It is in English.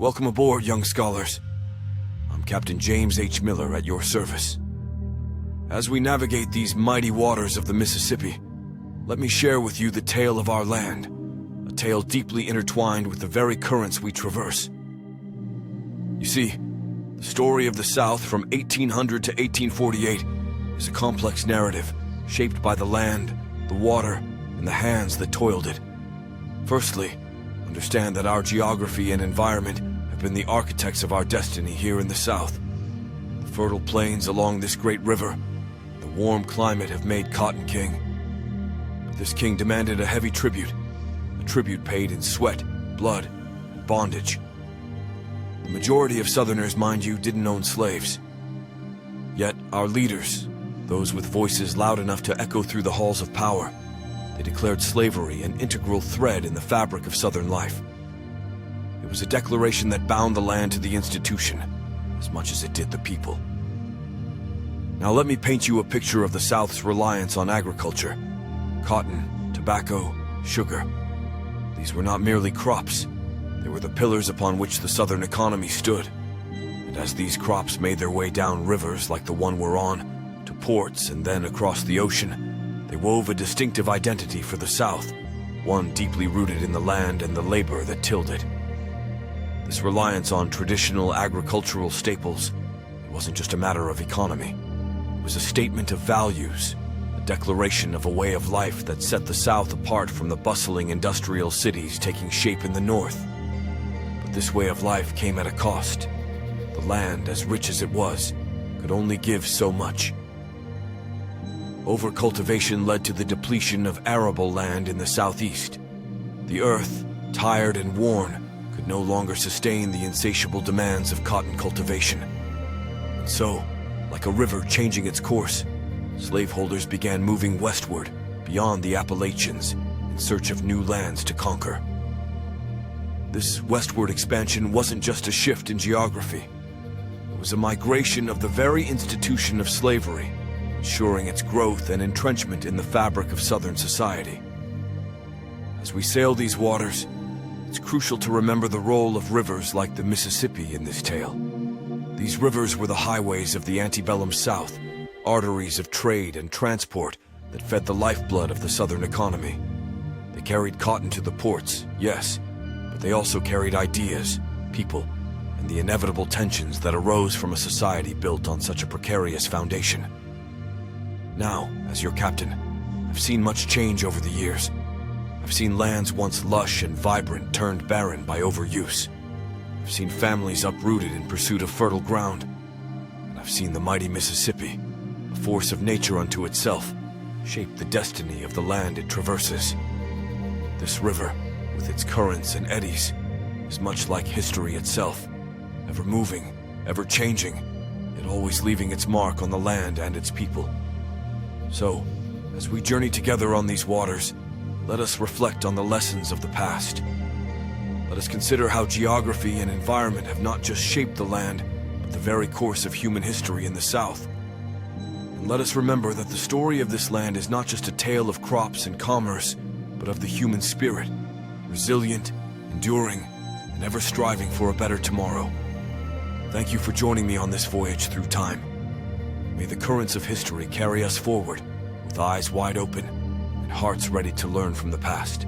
Welcome aboard, young scholars. I'm Captain James H. Miller at your service. As we navigate these mighty waters of the Mississippi, let me share with you the tale of our land, a tale deeply intertwined with the very currents we traverse. You see, the story of the South from 1800 to 1848 is a complex narrative shaped by the land, the water, and the hands that toiled it. Firstly, understand that our geography and environment have been the architects of our destiny here in the South. The fertile plains along this great river, the warm climate have made cotton king. But this king demanded a heavy tribute, a tribute paid in sweat, blood, and bondage. The majority of Southerners, mind you, didn't own slaves. Yet our leaders, those with voices loud enough to echo through the halls of power, they declared slavery an integral thread in the fabric of Southern life. It was a declaration that bound the land to the institution as much as it did the people. Now let me paint you a picture of the South's reliance on agriculture. Cotton, tobacco, sugar. These were not merely crops. They were the pillars upon which the Southern economy stood. And as these crops made their way down rivers like the one we're on, to ports and then across the ocean, they wove a distinctive identity for the South, one deeply rooted in the land and the labor that tilled it. This reliance on traditional agricultural staples, it wasn't just a matter of economy. It was a statement of values, a declaration of a way of life that set the South apart from the bustling industrial cities taking shape in the North. But this way of life came at a cost. The land, as rich as it was, could only give so much. Overcultivation led to the depletion of arable land in the southeast. The earth, tired and worn, could no longer sustain the insatiable demands of cotton cultivation. And so, like a river changing its course, slaveholders began moving westward, beyond the Appalachians, in search of new lands to conquer. This westward expansion wasn't just a shift in geography. It was a migration of the very institution of slavery, ensuring its growth and entrenchment in the fabric of Southern society. As we sail these waters, it's crucial to remember the role of rivers like the Mississippi in this tale. These rivers were the highways of the Antebellum South, arteries of trade and transport that fed the lifeblood of the Southern economy. They carried cotton to the ports, yes, but they also carried ideas, people, and the inevitable tensions that arose from a society built on such a precarious foundation. Now, as your captain, I've seen much change over the years. I've seen lands once lush and vibrant turned barren by overuse. I've seen families uprooted in pursuit of fertile ground. And I've seen the mighty Mississippi, a force of nature unto itself, shape the destiny of the land it traverses. This river, with its currents and eddies, is much like history itself, ever moving, ever changing, yet always leaving its mark on the land and its people. So, as we journey together on these waters, let us reflect on the lessons of the past. Let us consider how geography and environment have not just shaped the land, but the very course of human history in the South. And let us remember that the story of this land is not just a tale of crops and commerce, but of the human spirit, resilient, enduring, and ever striving for a better tomorrow. Thank you for joining me on this voyage through time. May the currents of history carry us forward, with eyes wide open and hearts ready to learn from the past.